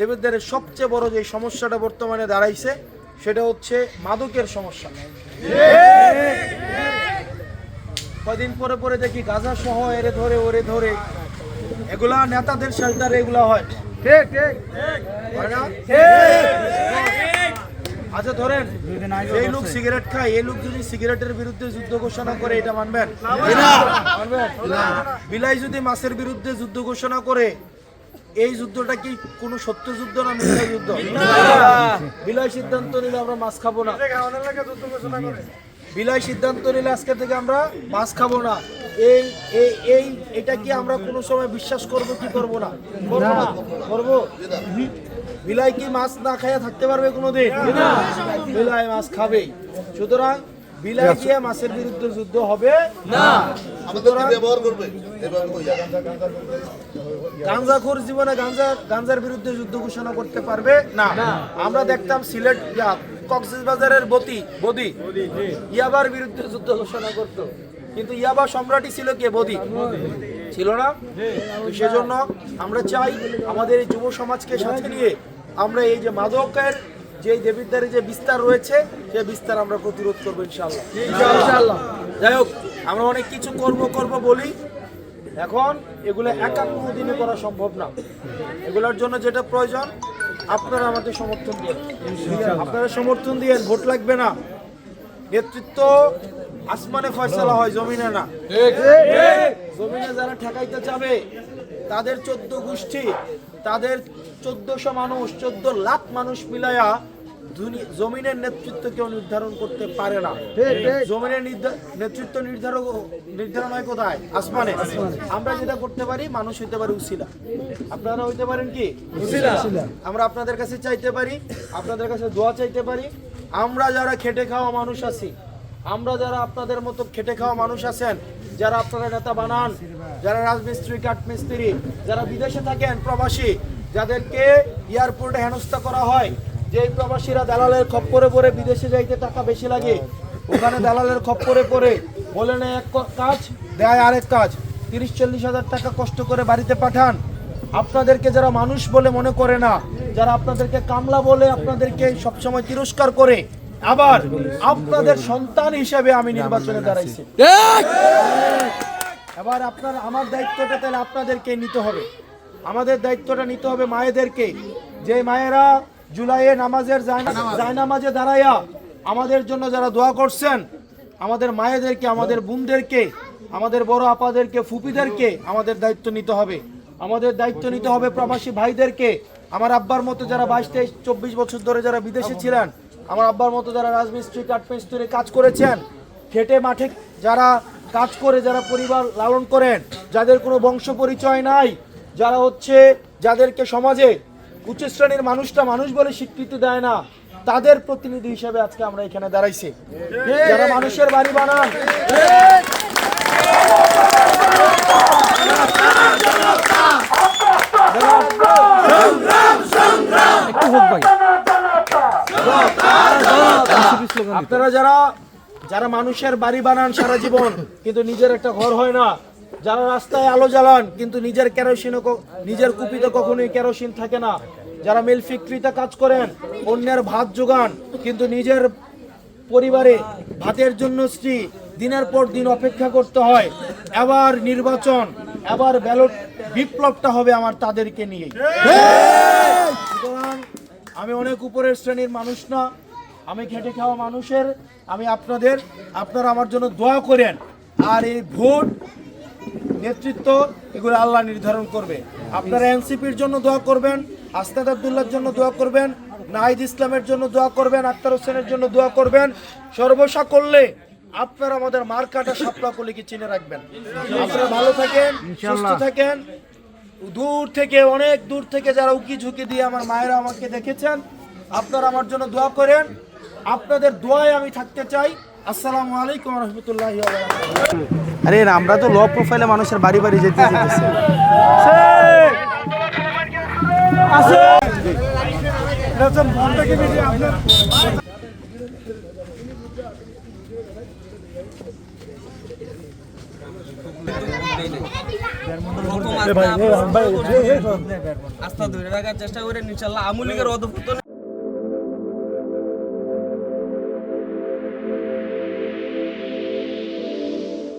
দেবিদ্বারের সবচেয়ে বড় যে সমস্যাটা বর্তমানে দাঁড়াইছে সেটা হচ্ছে মাদকের সমস্যা। কদিন পরে পরে দেখি গাঁজা সহ এরে ধরে ওরে ধরে, এগুলা নেতাদের শেল্টারে এগুলা হয়। ঠিক ঠিক হয় না? আচ্ছা ধরেন এই লোক সিগারেট খায়, এই লোক যদি সিগারেটের বিরুদ্ধে যুদ্ধ ঘোষণা করে এটা মানবেন? মানবেন? বিলাই যদি মাছের বিরুদ্ধে যুদ্ধ ঘোষণা করে, এই যুদ্ধটা কি কোনো সত্য যুদ্ধ না মিথ্যা যুদ্ধ? বিলাই সিদ্ধান্ত নিলে আমরা মাছ খাবো না। বিলাই সিদ্ধান্ত নিলে আজকে থেকে আমরা মাছ খাবো না, এটা কি আমরা কোনো সময় বিশ্বাস করব কি করব না? করবো। বিলাই কি মাছ না খাইয়া থাকতে পারবে কোনোদিন? বিলাই মাছ খাবে। সুতরাং বিলাই দিয়ে মাছের বিরুদ্ধে যুদ্ধ হবে না। গাঞ্জাখোর জীবনে গাঞ্জার বিরুদ্ধে যুদ্ধ ঘোষণা করতে পারবে না। আমরা দেখতাম সিলেট কক্সবাজারের বদি ইয়াবার বিরুদ্ধে যুদ্ধ ঘোষণা করত, কিন্তু ইয়াবা সম্রাটই ছিল কে? বদি ছিল না? সেজন্য আমরা চাই আমাদের এই যুব সমাজকে সাথে নিয়ে আমরা এই যে মাদকের যে দেবিদ্বারে যে বিস্তার রয়েছে সেই বিস্তার আমরা প্রতিরোধ করবো ইনশাআল্লাহ। যাই হোক, আমরা অনেক কিছু করব বলি, এখন এগুলো একা কোনো দিনে করা সম্ভব না। এগুলোর জন্য যেটা প্রয়োজন আপনারা আমাদের সমর্থন দিয়ে, আপনারা সমর্থন দিয়ে, ভোট লাগবে না। নেতৃত্ব আসমানে ফয়সালা হয়, জমিনে না। জমিনে যারা ঠেকাইতে যাবে তাদের 14 গোষ্ঠী, তাদের 1400 মানুষ, 14 লাখ মানুষ মিলায়া জমিনের নেতৃত্ব কেউ নির্ধারণ করতে পারে না। জমিনের নেতৃত্ব নির্ধারণ হয় কোথায়? আসমানে। আমরা যেটা করতে পারি, মানুষ হইতে পারে উসিলা, আপনারা হইতে পারেন কি উসিলা। আমরা আপনাদের কাছে চাইতে পারি, আপনাদের কাছে দোয়া চাইতে পারি। আমরা যারা খেটে খাওয়া মানুষ আছি, আমরা যারা আপনাদের মতো খেটে খাওয়া মানুষ আছেন, যারা আপনারা নেতা বানান, যারা রাজমিস্ত্রি, কাঠমিস্ত্রি, যারা বিদেশে থাকেন, প্রবাসী, যাদেরকে এয়ারপোর্টে হেনস্থা করা হয়, যে প্রবাসীরা দালালের খপ্পরে পড়ে বিদেশে যাইতে টাকা বেশি লাগে, ওখানে দালালের খপ্পরে পড়ে বলে না এক কাজ, দেয় আরেক কাজ, 30-40 হাজার টাকা কষ্ট করে বাড়িতে পাঠান। আপনাদেরকে যারা মানুষ বলে মনে করে না, যারা আপনাদেরকে কামলা বলে আপনাদেরকে সবসময় তিরস্কার করে, আবার আপনাদের সন্তান হিসেবে আমি নির্বাচনে দাঁড়াইছি। এবার আমার দায়িত্বটা তাহলে আপনাদেরকে নিতে হবে। আমাদের দায়িত্বটা নিতে হবে মায়েদেরকে, যে মায়েরা জুলাইয়ে জায়নামাজে দাঁড়াইয়া আমাদের জন্য যারা দোয়া করছেন, আমাদের মায়েদেরকে, আমাদের বোনদেরকে, আমাদের বড় আপাদেরকে, ফুপিদেরকে আমাদের দায়িত্ব নিতে হবে। আমাদের দায়িত্ব নিতে হবে প্রবাসী ভাইদেরকে, আমার আব্বার মতো যারা 22-23-24 বছর ধরে যারা বিদেশে ছিলেন, আমার আব্বার মতো যারা রাজমিস্ত্রি, কাঠমিস্ত্রি কাজ করেছেন, খেটে মাঠে যারা কাজ করে, যারা পরিবার লালন করেন, যাদের কোনো বংশ পরিচয় নাই, যারা যাদেরকে সমাজে উচ্চ শ্রেণীর মানুষটা মানুষ বলে স্বীকৃতি দেয় না, তাদের প্রতিনিধি হিসেবে আজকে আমরা এখানে দাঁড়াইছি। যারা মানুষের বাড়ি বানান, আপনারা যারা মানুষের বাড়ি বানান সারা জীবন, কিন্তু নিজের একটা ঘর হয় না, যারা রাস্তায় আলো জ্বালান কিন্তু নিজের কুপিতে কখনোই কেরোসিন থাকে না, যারা মিল ফ্যাক্টরিতে কাজ করেন, অন্যের ভাত জোগান কিন্তু নিজের পরিবারে ভাতের জন্য স্ত্রী দিনের পর দিন অপেক্ষা করতে হয়, এবার নির্বাচন, এবার ব্যালট বিপ্লবটা হবে আমার তাদেরকে নিয়ে। সুতরাং আমি অনেক উপরের শ্রেণীর মানুষ না, আমি খেটে খাওয়া মানুষের, আমি আপনারা আমার জন্য দোয়া করেন। আর এই ভোট, নেতৃত্ব, এগুলো আল্লাহ নির্ধারণ করবে। আপনারা এনসিপির জন্য দোয়া করবেন, আস্তাদ আব্দুল্লাহর জন্য দোয়া করবেন, নাহিদ ইসলামের জন্য দোয়া করবেন, আক্তার হোসেনের জন্য দোয়া করবেন। সর্বসা করলে আপনারা আমাদের মার্কাটা শাপলা কলিকে চিনে রাখবেন। আপনারা ভালো থাকেন, সুস্থ থাকেন। অনেক দূর থেকে যারা উকি ঝুঁকি দিয়ে আমার মায়েরা আমাকে দেখেছেন, আপনারা আমার জন্য দোয়া করেন। আপনাদের দোয়ায় আমি থাকতে চাই। আসসালামু আলাইকুম ওয়া রাহমাতুল্লাহি ওয়া বারাকাতুহু। আরে আমরা তো লো প্রোফাইলে মানুষের বাড়ি বাড়ি যেতে যেতেছি। আছে এরকম বন্ধকে বেশি আপনার প্রথম আস্থা ধরে রাখার চেষ্টা করেন ইনশাল্লাহ। আওয়ামী লীগের অধঃপতনে